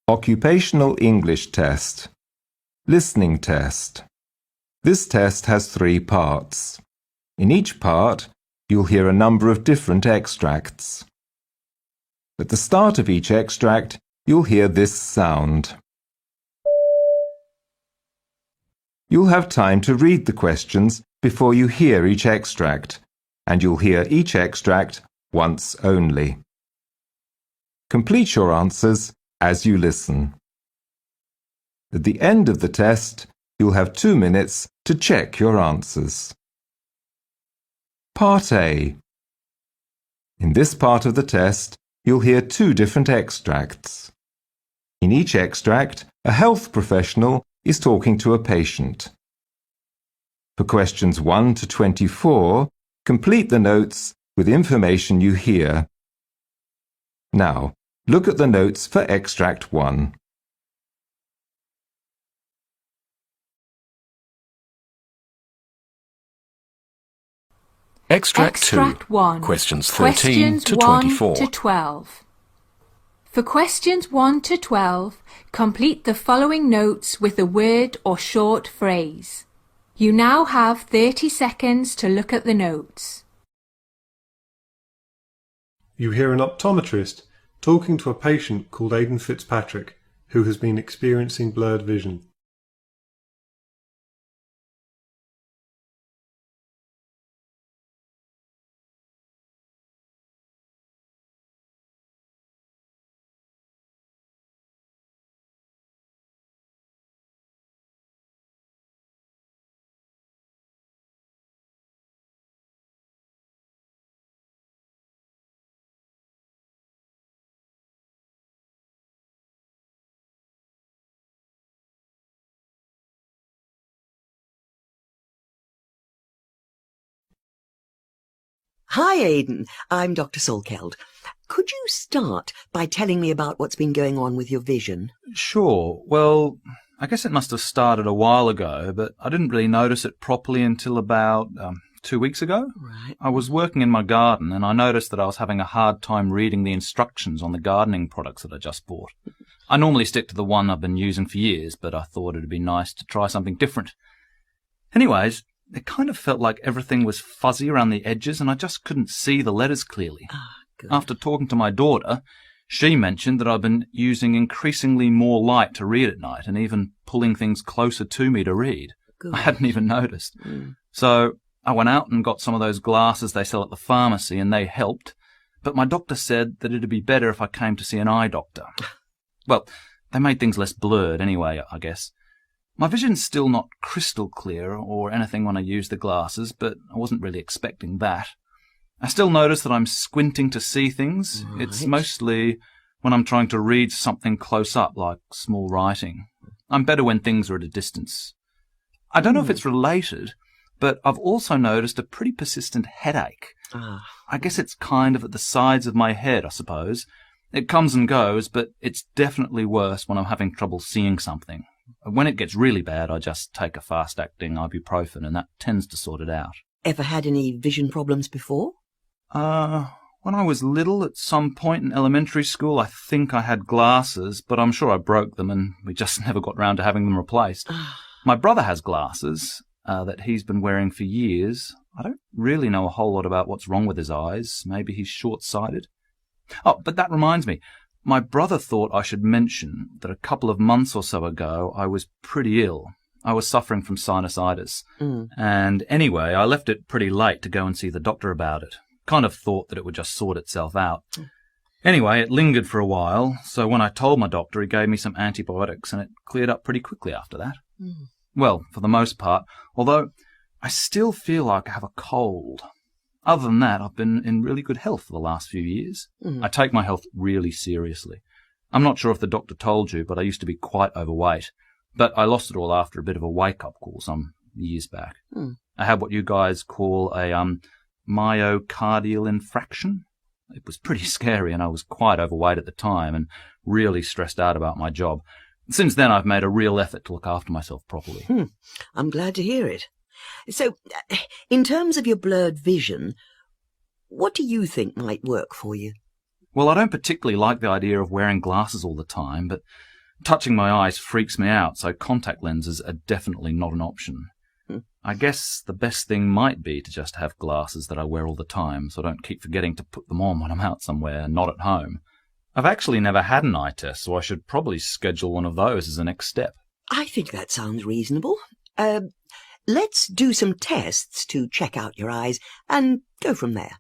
Occupational English Test. Listening Test. This test has 3 parts. In each part, you'll hear a number of different extracts. At the start of each extract, you'll hear this sound. You'll have time to read the questions before you hear each extract, and you'll hear each extract once only. Complete your answers as you listen. At the end of the test, you'll have 2 minutes to check your answers. Part A. In this part of the test, you'll hear 2 different extracts. In each extract, a health professional is talking to a patient. For questions 1 to 24, complete the notes with information you hear. Now, look at the notes for extract 1. Extract 1. Questions 13 to 24. 1 to 12. For questions 1 to 12, complete the following notes with a word or short phrase. You now have 30 seconds to look at the notes. You hear an optometrist talking to a patient called Aidan Fitzpatrick, who has been experiencing blurred vision. Hi, Aidan. I'm Dr. Solkeld. Could you start by telling me about what's been going on with your vision? Sure. Well, I guess it must have started a while ago, but I didn't really notice it properly until about 2 weeks ago. Right. I was working in my garden and I noticed that I was having a hard time reading the instructions on the gardening products that I just bought. I normally stick to the one I've been using for years, but I thought it'd be nice to try something different. Anyways, it kind of felt like everything was fuzzy around the edges and I just couldn't see the letters clearly. Good. After talking to my daughter, she mentioned that I've been using increasingly more light to read at night and even pulling things closer to me to read. Good. I hadn't even noticed. So I went out and got some of those glasses they sell at the pharmacy and they helped, but my doctor said that it'd be better if I came to see an eye doctor. Well, they made things less blurred anyway, I guess. My vision's still not crystal clear or anything when I use the glasses, but I wasn't really expecting that. I still notice that I'm squinting to see things. Right. It's mostly when I'm trying to read something close up, like small writing. I'm better when things are at a distance. I don't know if it's related, but I've also noticed a pretty persistent headache. I guess it's kind of at the sides of my head, I suppose. It comes and goes, but it's definitely worse when I'm having trouble seeing something. When it gets really bad, I just take a fast-acting ibuprofen, and that tends to sort it out. Ever had any vision problems before? When I was little, at some point in elementary school, I think I had glasses, but I'm sure I broke them, and we just never got round to having them replaced. My brother has glasses that he's been wearing for years. I don't really know a whole lot about what's wrong with his eyes. Maybe he's short-sighted. Oh, but that reminds me. My brother thought I should mention that a couple of months or so ago I was pretty ill. I was suffering from sinusitis. And anyway, I left it pretty late to go and see the doctor about it. Kind of thought that it would just sort itself out. Anyway, it lingered for a while, so when I told my doctor, he gave me some antibiotics and it cleared up pretty quickly after that. Well, for the most part, although I still feel like I have a cold. Other than that, I've been in really good health for the last few years. I take my health really seriously. I'm not sure if the doctor told you, but I used to be quite overweight. But I lost it all after a bit of a wake-up call some years back. I had what you guys call a myocardial infraction. It was pretty scary, and I was quite overweight at the time and really stressed out about my job. Since then, I've made a real effort to look after myself properly. I'm glad to hear it. So, in terms of your blurred vision, what do you think might work for you? Well, I don't particularly like the idea of wearing glasses all the time, but Touching my eyes freaks me out, so contact lenses are definitely not an option. I guess the best thing might be to just have glasses that I wear all the time, so I don't keep forgetting to put them on when I'm out somewhere and not at home. I've actually never had an eye test, so I should probably schedule one of those as the next step. I think that sounds reasonable. Let's do some tests to check out your eyes and go from there.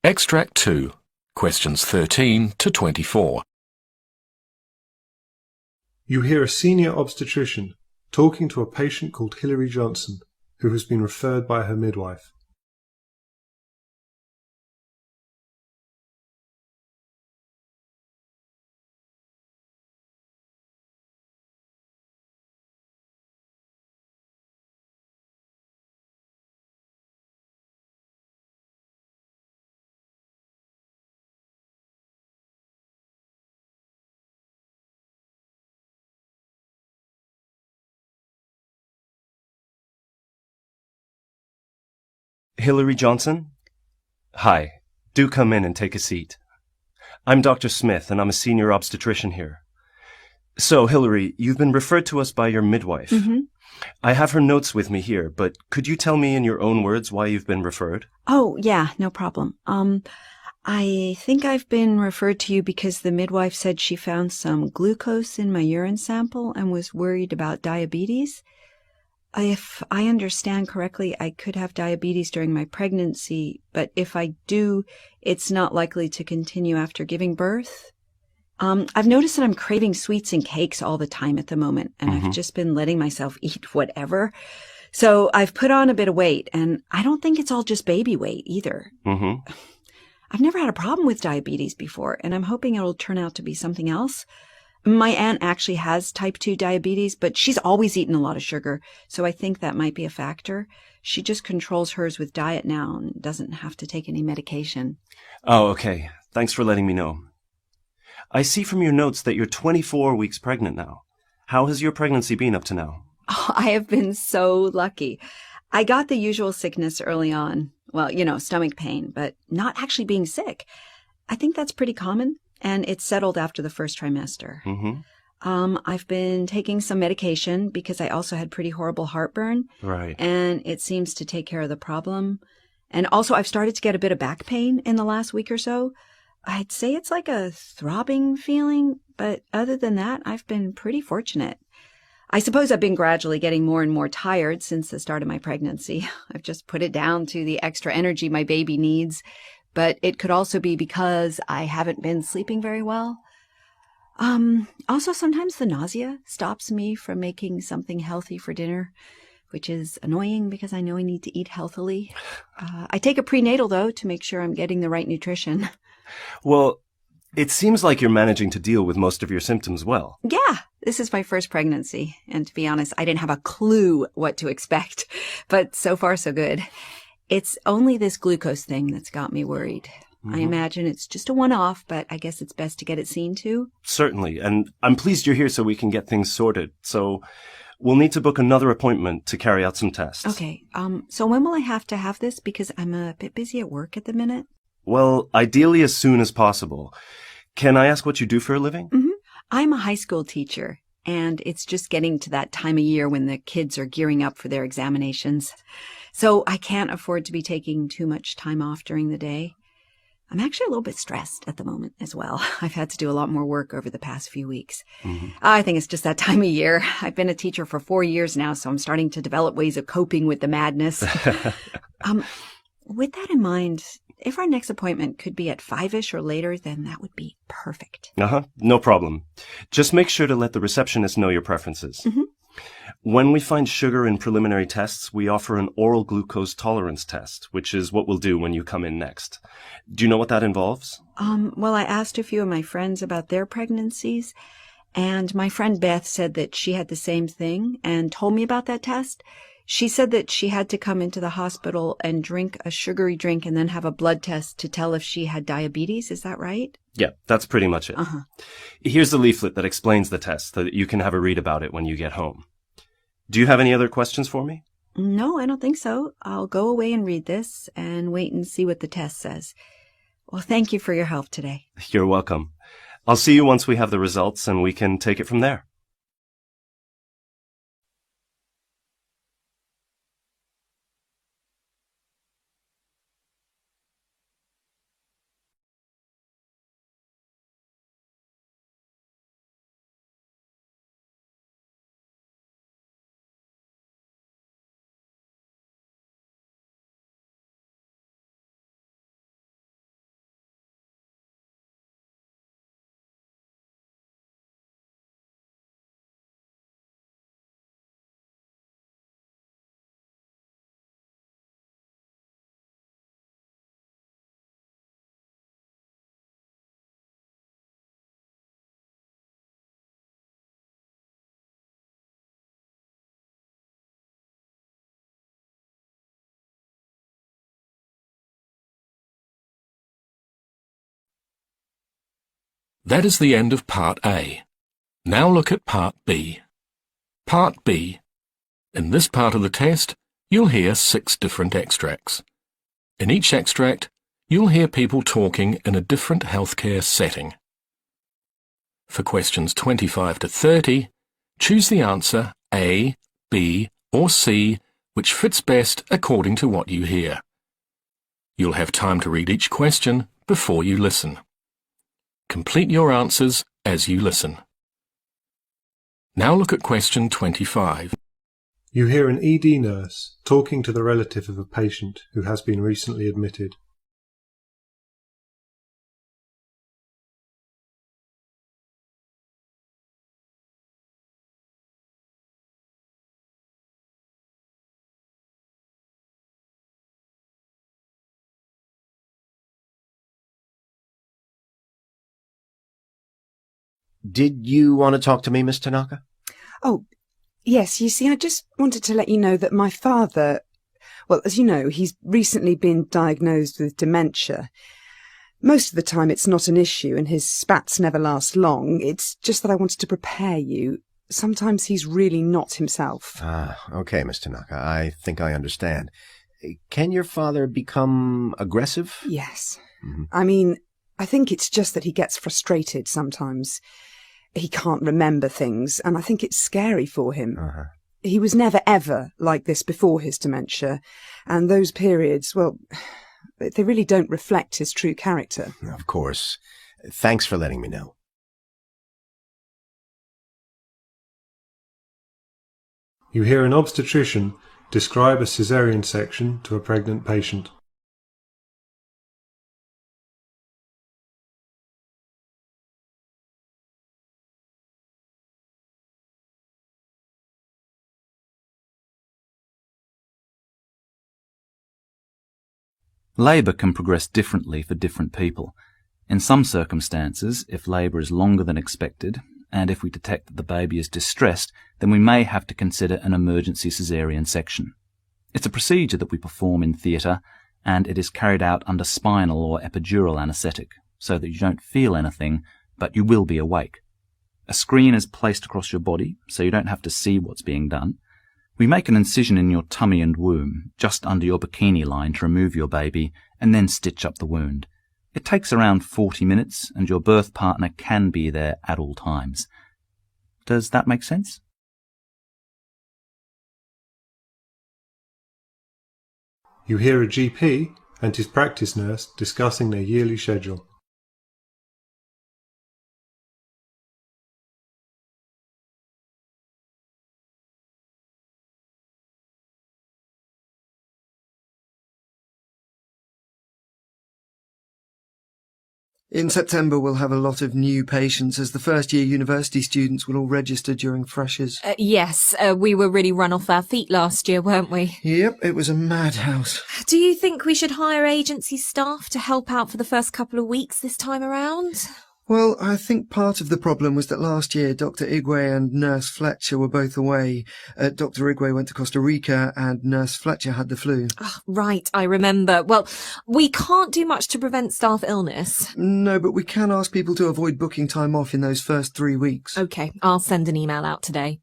Extract 2, questions 13 to 24. You hear a senior obstetrician talking to a patient called Hilary Johnson, who has been referred by her midwife. Hilary Johnson? Hi. Do come in and take a seat. I'm Dr. Smith, and I'm a senior obstetrician here. So, Hilary, you've been referred to us by your midwife. Mm-hmm. I have her notes with me here, but could you tell me in your own words why you've been referred? Oh, yeah, no problem. I think I've been referred to you because the midwife said she found some glucose in my urine sample and was worried about diabetes. If I understand correctly, I could have diabetes during my pregnancy, but if I do, it's not likely to continue after giving birth. I've noticed that I'm craving sweets and cakes all the time at the moment, and I've just been letting myself eat whatever. So I've put on a bit of weight, and I don't think it's all just baby weight either. I've never had a problem with diabetes before, and I'm hoping it'll turn out to be something else. My aunt actually has type 2 diabetes, but she's always eaten a lot of sugar, so I think that might be a factor. She just controls hers with diet now and doesn't have to take any medication. Oh, okay. Thanks for letting me know. I see from your notes that you're 24 weeks pregnant now. How has your pregnancy been up to now? Oh, I have been so lucky. I got the usual sickness early on. Well, stomach pain, but not actually being sick. I think that's pretty common. And it's settled after the first trimester. I've been taking some medication because I also had pretty horrible heartburn. Right. And it seems to take care of the problem. And also I've started to get a bit of back pain in the last week or so. I'd say it's like a throbbing feeling, but other than that, I've been pretty fortunate. I suppose I've been gradually getting more and more tired since the start of my pregnancy. I've just put it down to the extra energy my baby needs. But it could also be because I haven't been sleeping very well. Also, sometimes the nausea stops me from making something healthy for dinner, which is annoying because I know I need to eat healthily. I take a prenatal, though, to make sure I'm getting the right nutrition. Well, it seems like you're managing to deal with most of your symptoms well. Yeah, this is my first pregnancy. And to be honest, I didn't have a clue what to expect. But so far, so good. It's only this glucose thing that's got me worried. I imagine it's just a one-off, but I guess it's best to get it seen to. Certainly, and I'm pleased you're here so we can get things sorted. So we'll need to book another appointment to carry out some tests. Okay, so when will I have to have this? Because I'm a bit busy at work at the minute. Well, ideally as soon as possible. Can I ask what you do for a living? I'm a high school teacher, and it's just getting to that time of year when the kids are gearing up for their examinations. So I can't afford to be taking too much time off during the day. I'm actually a little bit stressed at the moment as well. I've had to do a lot more work over the past few weeks. I think it's just that time of year. I've been a teacher for 4 years now, so I'm starting to develop ways of coping with the madness. With that in mind, if our next appointment could be at 5-ish or later, then that would be perfect. No problem. Just make sure to let the receptionist know your preferences. When we find sugar in preliminary tests, we offer an oral glucose tolerance test, which is what we'll do when you come in next. Do you know what that involves? Well, I asked a few of my friends about their pregnancies, and my friend Beth said that she had the same thing and told me about that test. She said that she had to come into the hospital and drink a sugary drink and then have a blood test to tell if she had diabetes. Is that right? Yeah, that's pretty much it. Here's the leaflet that explains the test so that you can have a read about it when you get home. Do you have any other questions for me? No, I don't think so. I'll go away and read this and wait and see what the test says. Well, thank you for your help today. You're welcome. I'll see you once we have the results and we can take it from there. That is the end of Part A. Now look at Part B. Part B. In this part of the test, you'll hear 6 different extracts. In each extract, you'll hear people talking in a different healthcare setting. For questions 25 to 30, choose the answer A, B, or C, which fits best according to what you hear. You'll have time to read each question before you listen. Complete your answers as you listen. Now look at question 25. You hear an ED nurse talking to the relative of a patient who has been recently admitted. Did you want to talk to me, Miss Tanaka? Oh, yes. You see, I just wanted to let you know that my father, well, as you know, he's recently been diagnosed with dementia. Most of the time it's not an issue and his spats never last long. It's just that I wanted to prepare you. Sometimes he's really not himself. Okay, Miss Tanaka. I think I understand. Can your father become aggressive? Yes. I mean, I think it's just that he gets frustrated sometimes. He can't remember things, and I think it's scary for him. He was never, ever like this before his dementia, and those periods, well, they really don't reflect his true character. Of course. Thanks for letting me know. You hear an obstetrician describe a caesarean section to a pregnant patient. Labour can progress differently for different people. In some circumstances, if labour is longer than expected, and if we detect that the baby is distressed, then we may have to consider an emergency caesarean section. It's a procedure that we perform in theatre, and it is carried out under spinal or epidural anaesthetic, so that you don't feel anything, but you will be awake. A screen is placed across your body, so you don't have to see what's being done. We make an incision in your tummy and womb, just under your bikini line to remove your baby, and then stitch up the wound. It takes around 40 minutes, and your birth partner can be there at all times. Does that make sense? You hear a GP and his practice nurse discussing their yearly schedule. In September, we'll have a lot of new patients, as the first-year university students will all register during freshers. Yes, we were really run off our feet last year, weren't we? Yep, it was a madhouse. Do you think we should hire agency staff to help out for the first couple of weeks this time around? Well, I think part of the problem was that last year Dr. Igwe and Nurse Fletcher were both away. Dr. Igwe went to Costa Rica and Nurse Fletcher had the flu. Oh, right, I remember. Well, we can't do much to prevent staff illness. No, but we can ask people to avoid booking time off in those first 3 weeks. OK, I'll send an email out today.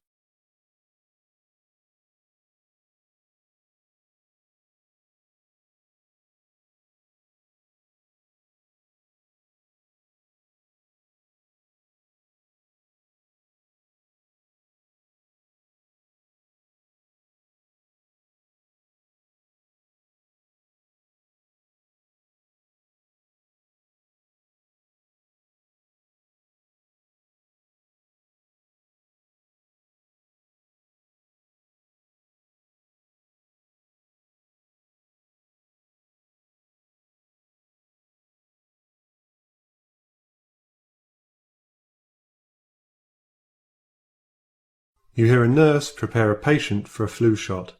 You hear a nurse prepare a patient for a flu shot.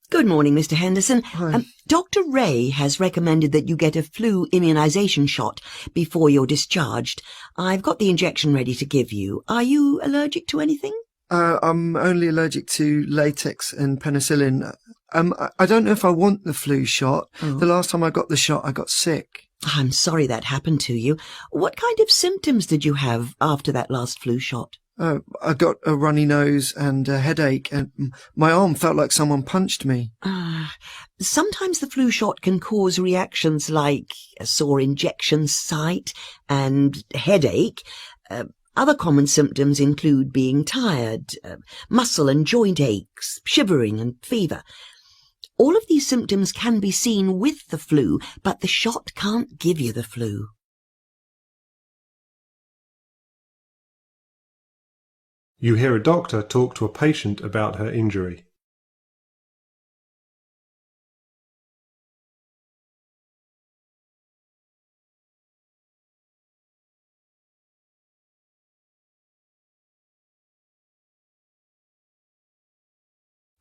Good morning, Mr. Henderson. Hi. Dr. Ray has recommended that you get a flu immunization shot before you're discharged. I've got the injection ready to give you. Are you allergic to anything? I'm only allergic to latex and penicillin. I don't know if I want the flu shot. Oh. The last time I got the shot, I got sick. I'm sorry that happened to you. What kind of symptoms did you have after that last flu shot? I got a runny nose and a headache, and my arm felt like someone punched me. Sometimes the flu shot can cause reactions like a sore injection site and headache. Other common symptoms include being tired, muscle and joint aches, shivering and fever. All of these symptoms can be seen with the flu, but the shot can't give you the flu. You hear a doctor talk to a patient about her injury.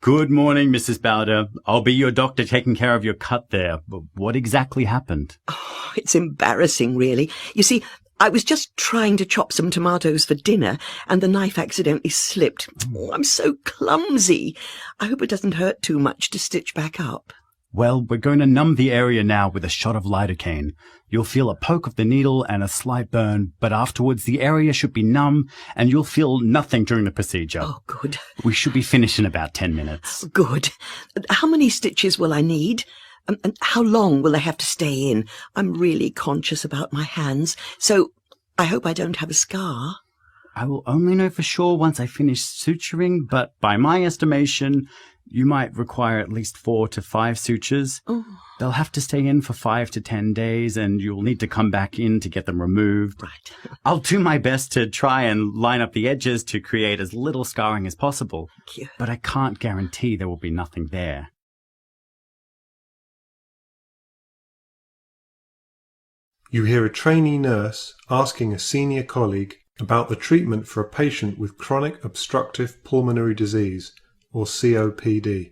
Good morning, Mrs. Bowder. I'll be your doctor taking care of your cut there. What exactly happened? Oh, it's embarrassing, really. You see, I was just trying to chop some tomatoes for dinner, and the knife accidentally slipped. Oh, I'm so clumsy. I hope it doesn't hurt too much to stitch back up. Well, we're going to numb the area now with a shot of lidocaine. You'll feel a poke of the needle and a slight burn, but afterwards the area should be numb and you'll feel nothing during the procedure. Oh, good. We should be finished in about 10 minutes. Good. How many stitches will I need? And how long will they have to stay in? I'm really conscious about my hands, so I hope I don't have a scar. I will only know for sure once I finish suturing, but by my estimation, you might require at least 4 to 5 sutures. Oh. They'll have to stay in for 5 to 10 days, and you'll need to come back in to get them removed. Right. I'll do my best to try and line up the edges to create as little scarring as possible. Thank you. But I can't guarantee there will be nothing there. You hear a trainee nurse asking a senior colleague about the treatment for a patient with chronic obstructive pulmonary disease, or COPD.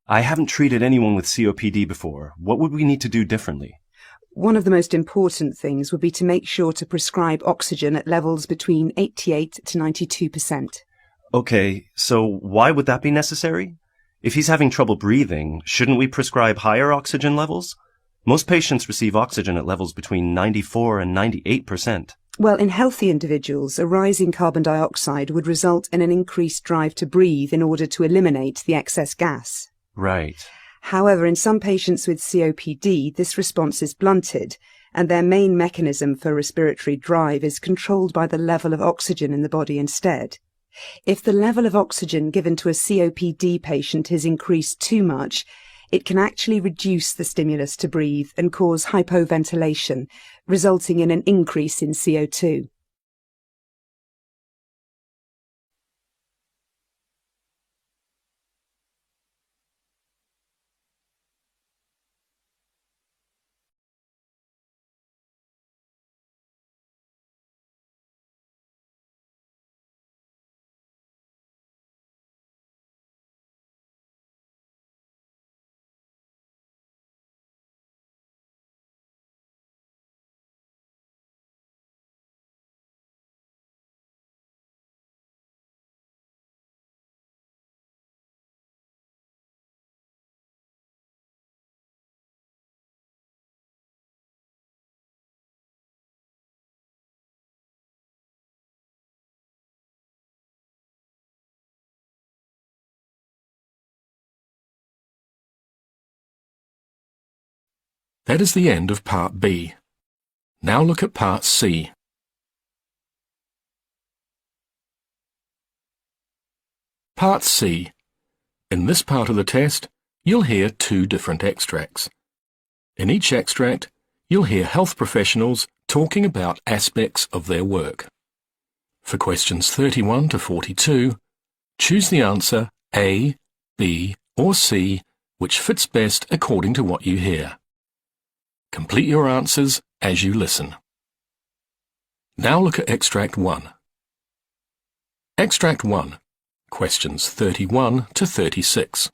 I haven't treated anyone with COPD before. What would we need to do differently? One of the most important things would be to make sure to prescribe oxygen at levels between 88 to 92%. Okay, so why would that be necessary? If he's having trouble breathing, shouldn't we prescribe higher oxygen levels? Most patients receive oxygen at levels between 94 and 98%. Well, in healthy individuals, a rise in carbon dioxide would result in an increased drive to breathe in order to eliminate the excess gas. Right. However, in some patients with COPD, this response is blunted, and their main mechanism for respiratory drive is controlled by the level of oxygen in the body instead. If the level of oxygen given to a COPD patient is increased too much, it can actually reduce the stimulus to breathe and cause hypoventilation, resulting in an increase in CO2. That is the end of Part B. Now look at Part C. Part C. In this part of the test, you'll hear two different extracts. In each extract, you'll hear health professionals talking about aspects of their work. For questions 31 to 42, choose the answer A, B, or C, which fits best according to what you hear. Complete your answers as you listen. Now look at Extract 1. Extract 1, questions 31 to 36.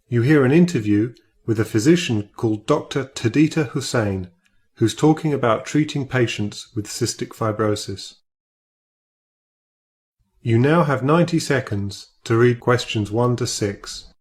You hear an interview with a physician called Dr. Tadita Hussain, who's talking about treating patients with cystic fibrosis. You now have 90 seconds to read questions 1 to 6.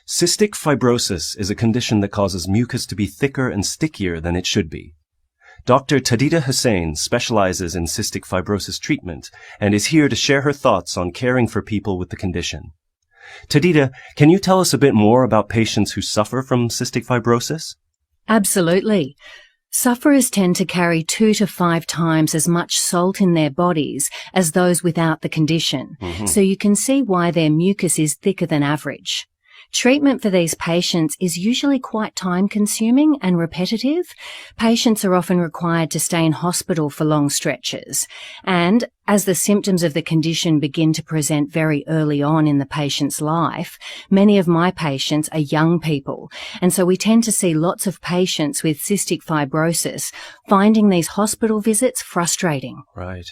Cystic fibrosis is a condition that causes mucus to be thicker and stickier than it should be. Dr. Tadita Hussain specializes in cystic fibrosis treatment and is here to share her thoughts on caring for people with the condition. Tadita, can you tell us a bit more about patients who suffer from cystic fibrosis? Absolutely. Sufferers tend to carry 2 to 5 times as much salt in their bodies as those without the condition, so you can see why their mucus is thicker than average. Treatment for these patients is usually quite time-consuming and repetitive. Patients are often required to stay in hospital for long stretches. And as the symptoms of the condition begin to present very early on in the patient's life, many of my patients are young people. And so we tend to see lots of patients with cystic fibrosis finding these hospital visits frustrating. Right.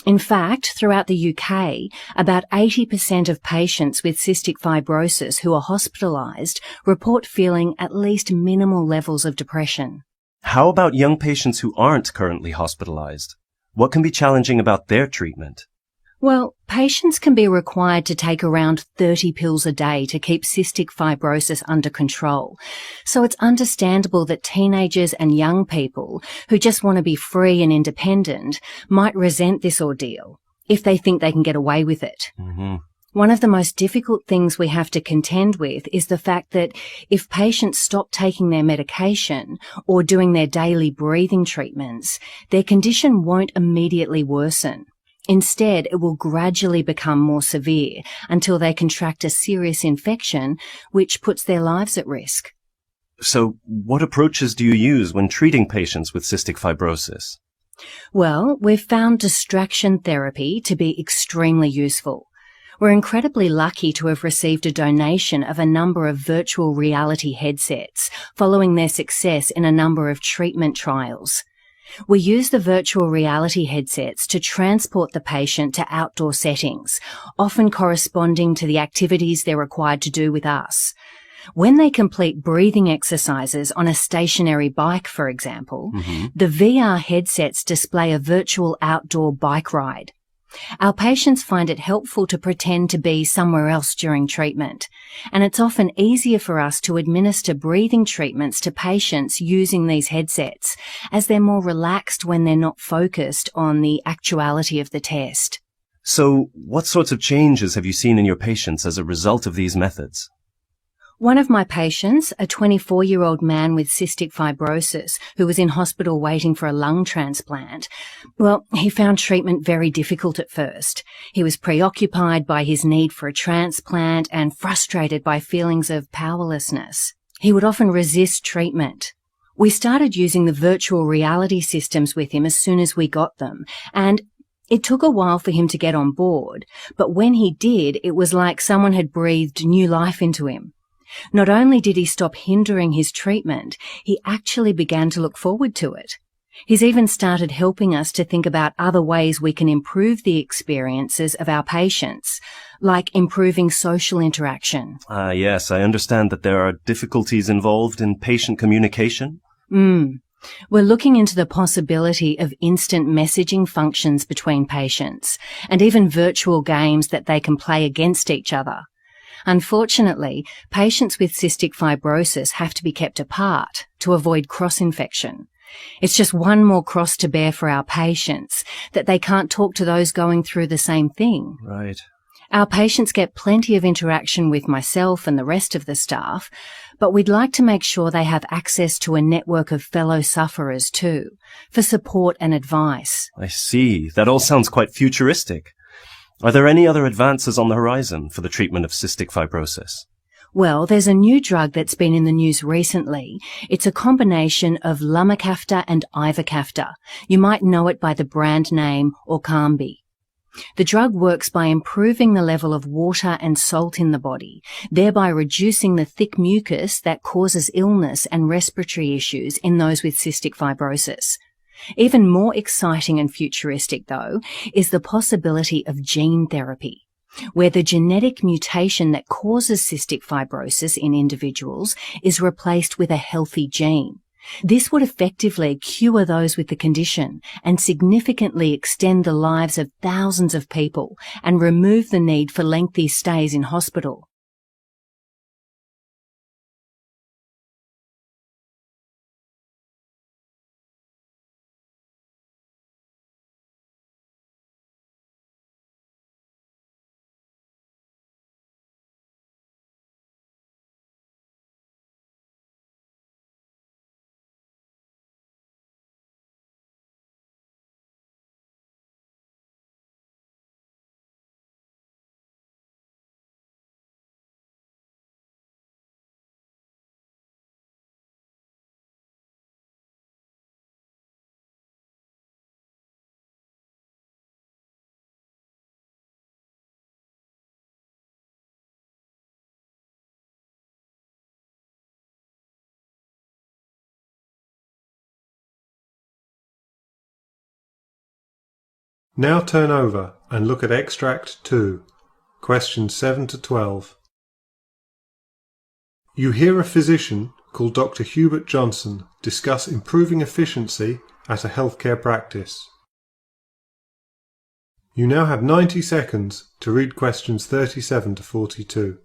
In fact, throughout the UK, about 80% of patients with cystic fibrosis who are hospitalised report feeling at least minimal levels of depression. How about young patients who aren't currently hospitalized? What can be challenging about their treatment? Well, patients can be required to take around 30 pills a day to keep cystic fibrosis under control. So it's understandable that teenagers and young people who just want to be free and independent might resent this ordeal if they think they can get away with it. Mm-hmm. One of the most difficult things we have to contend with is the fact that if patients stop taking their medication or doing their daily breathing treatments, their condition won't immediately worsen. Instead, it will gradually become more severe until they contract a serious infection, which puts their lives at risk. So, what approaches do you use when treating patients with cystic fibrosis? Well, we've found distraction therapy to be extremely useful. We're incredibly lucky to have received a donation of a number of virtual reality headsets following their success in a number of treatment trials. We use the virtual reality headsets to transport the patient to outdoor settings, often corresponding to the activities they're required to do with us. When they complete breathing exercises on a stationary bike, for example, the VR headsets display a virtual outdoor bike ride. Our patients find it helpful to pretend to be somewhere else during treatment, and it's often easier for us to administer breathing treatments to patients using these headsets, as they're more relaxed when they're not focused on the actuality of the test. So, what sorts of changes have you seen in your patients as a result of these methods? One of my patients, a 24-year-old man with cystic fibrosis who was in hospital waiting for a lung transplant, well, he found treatment very difficult at first. He was preoccupied by his need for a transplant and frustrated by feelings of powerlessness. He would often resist treatment. We started using the virtual reality systems with him as soon as we got them, and it took a while for him to get on board, but when he did, it was like someone had breathed new life into him. Not only did he stop hindering his treatment, he actually began to look forward to it. He's even started helping us to think about other ways we can improve the experiences of our patients, like improving social interaction. Yes, I understand that there are difficulties involved in patient communication. We're looking into the possibility of instant messaging functions between patients, and even virtual games that they can play against each other. Unfortunately, patients with cystic fibrosis have to be kept apart to avoid cross-infection. It's just one more cross to bear for our patients, that they can't talk to those going through the same thing. Right. Our patients get plenty of interaction with myself and the rest of the staff, but we'd like to make sure they have access to a network of fellow sufferers too, for support and advice. I see. That all sounds quite futuristic. Are there any other advances on the horizon for the treatment of cystic fibrosis? Well, there's a new drug that's been in the news recently. It's a combination of lumacaftor and ivacaftor. You might know it by the brand name Orkambi. The drug works by improving the level of water and salt in the body, thereby reducing the thick mucus that causes illness and respiratory issues in those with cystic fibrosis. Even more exciting and futuristic, though, is the possibility of gene therapy, where the genetic mutation that causes cystic fibrosis in individuals is replaced with a healthy gene. This would effectively cure those with the condition and significantly extend the lives of thousands of people and remove the need for lengthy stays in hospital. Now turn over and look at Extract 2, questions 7 to 12. You hear a physician called Dr. Hubert Johnson discuss improving efficiency at a healthcare practice. You now have 90 seconds to read questions 37 to 42.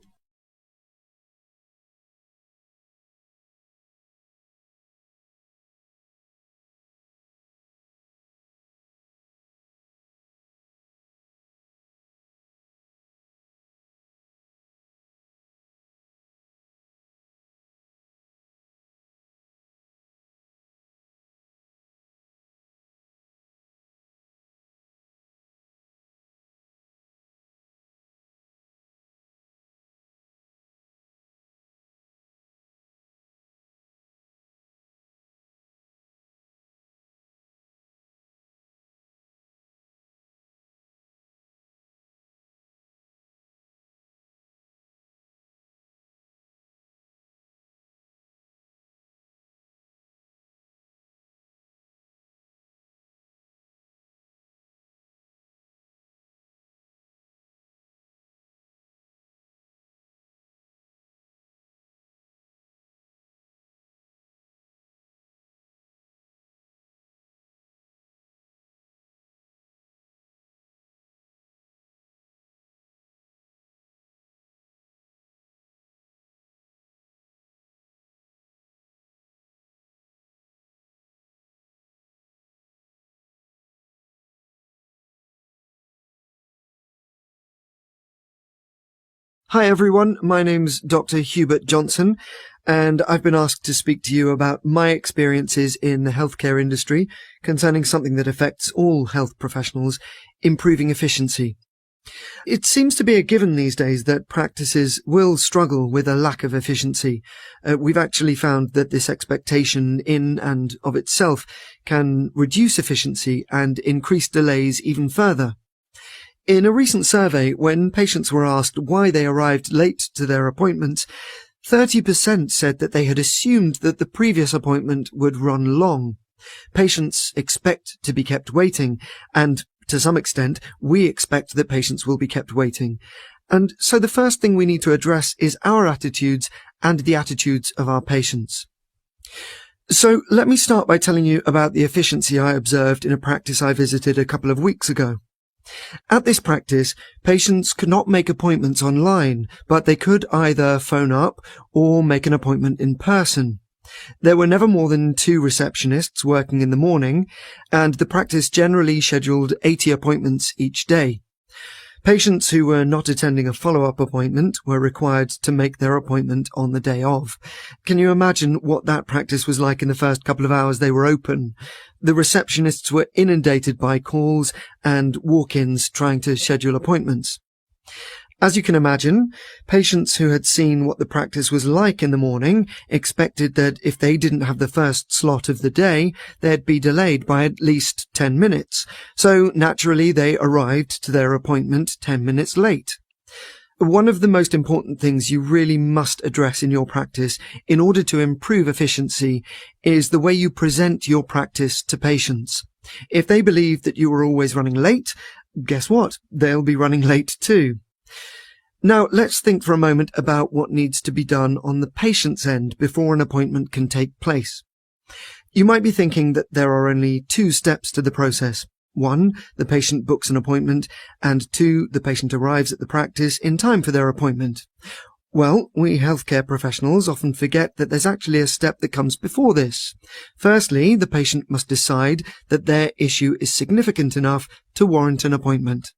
Hi everyone, my name's Dr. Hubert Johnson, and I've been asked to speak to you about my experiences in the healthcare industry concerning something that affects all health professionals, improving efficiency. It seems to be a given these days that practices will struggle with a lack of efficiency. We've actually found that this expectation in and of itself can reduce efficiency and increase delays even further. In a recent survey, when patients were asked why they arrived late to their appointments, 30% said that they had assumed that the previous appointment would run long. Patients expect to be kept waiting, and to some extent, we expect that patients will be kept waiting. And so the first thing we need to address is our attitudes and the attitudes of our patients. So let me start by telling you about the efficiency I observed in a practice I visited a couple of weeks ago. At this practice, patients could not make appointments online, but they could either phone up or make an appointment in person. There were never more than 2 receptionists working in the morning, and the practice generally scheduled 80 appointments each day. Patients who were not attending a follow-up appointment were required to make their appointment on the day of. Can you imagine what that practice was like in the first couple of hours they were open? The receptionists were inundated by calls and walk-ins trying to schedule appointments. As you can imagine, patients who had seen what the practice was like in the morning expected that if they didn't have the first slot of the day, they'd be delayed by at least 10 minutes. So naturally, they arrived to their appointment 10 minutes late. One of the most important things you really must address in your practice in order to improve efficiency is the way you present your practice to patients. If they believe that you are always running late, guess what? They'll be running late too. Now, let's think for a moment about what needs to be done on the patient's end before an appointment can take place. You might be thinking that there are only 2 steps to the process. 1, the patient books an appointment, and 2, the patient arrives at the practice in time for their appointment. Well, we healthcare professionals often forget that there's actually a step that comes before this. Firstly, the patient must decide that their issue is significant enough to warrant an appointment.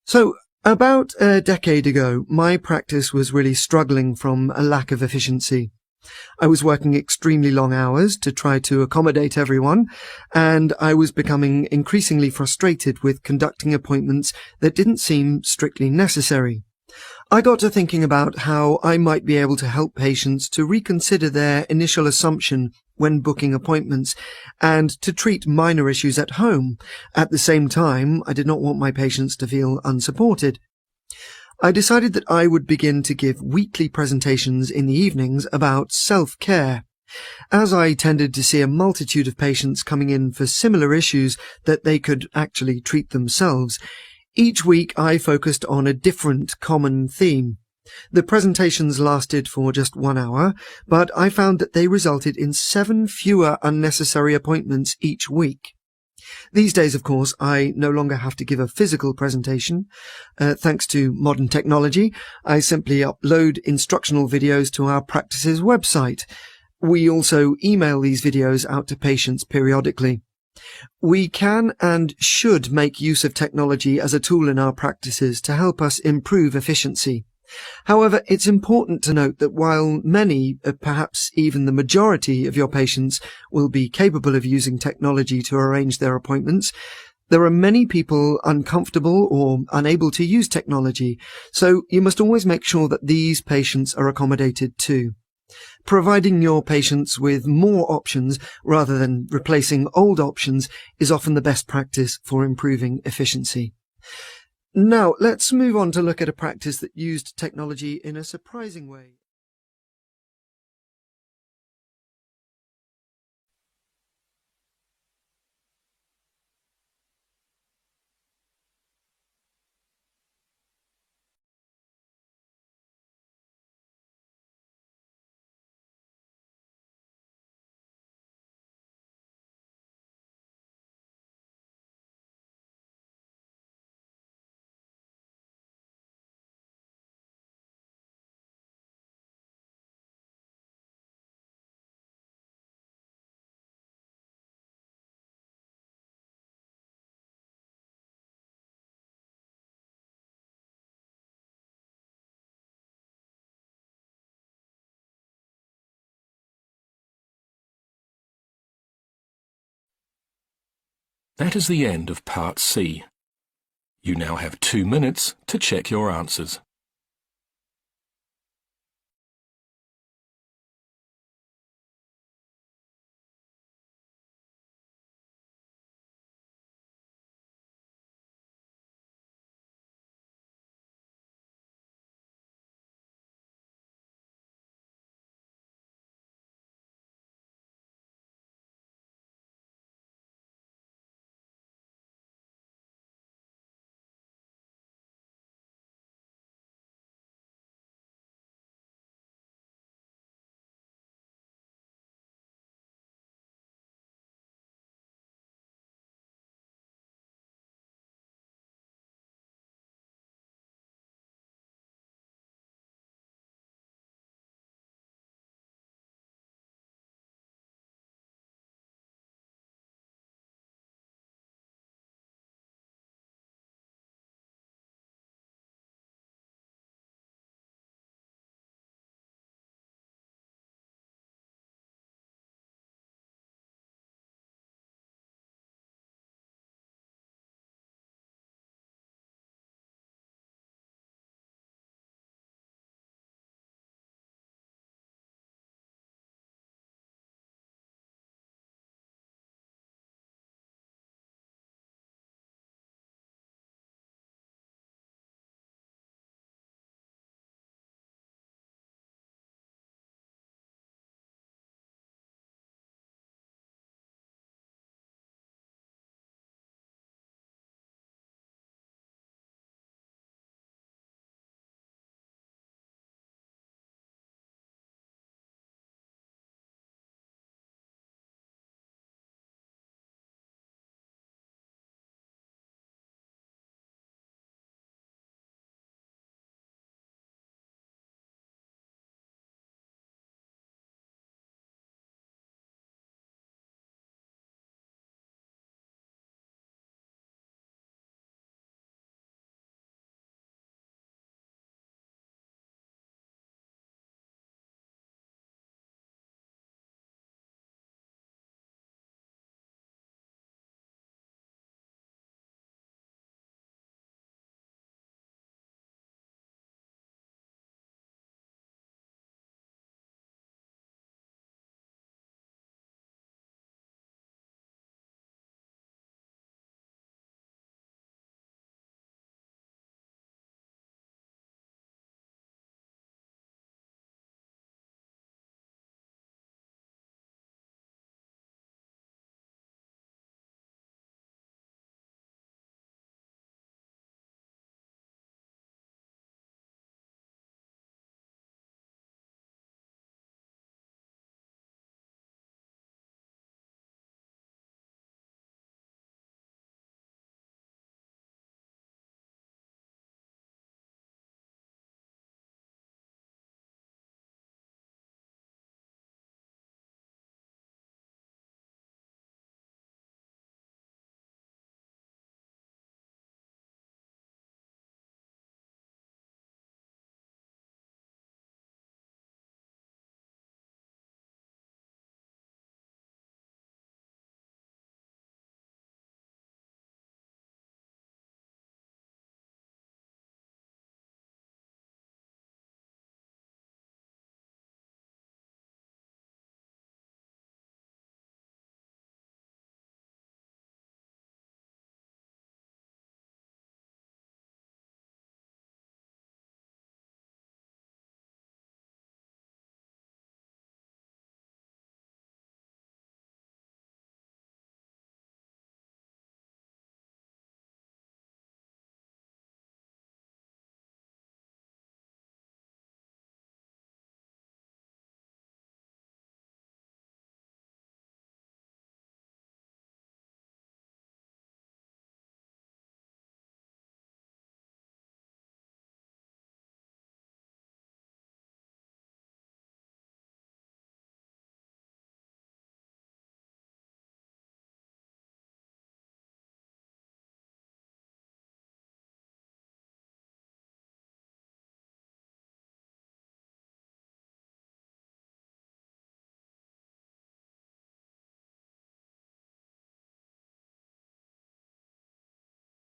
So, about a decade ago, my practice was really struggling from a lack of efficiency. I was working extremely long hours to try to accommodate everyone, and I was becoming increasingly frustrated with conducting appointments that didn't seem strictly necessary. I got to thinking about how I might be able to help patients to reconsider their initial assumption when booking appointments and to treat minor issues at home. At the same time, I did not want my patients to feel unsupported. I decided that I would begin to give weekly presentations in the evenings about self-care. As I tended to see a multitude of patients coming in for similar issues that they could actually treat themselves, each week I focused on a different common theme. The presentations lasted for just 1 hour, but I found that they resulted in 7 fewer unnecessary appointments each week. These days, of course, I no longer have to give a physical presentation. Thanks to modern technology, I simply upload instructional videos to our practice's website. We also email these videos out to patients periodically. We can and should make use of technology as a tool in our practices to help us improve efficiency. However, it's important to note that while many, perhaps even the majority of your patients will be capable of using technology to arrange their appointments, there are many people uncomfortable or unable to use technology, so you must always make sure that these patients are accommodated too. Providing your patients with more options rather than replacing old options is often the best practice for improving efficiency. Now, let's move on to look at a practice that used technology in a surprising way. That is the end of Part C. You now have 2 minutes to check your answers.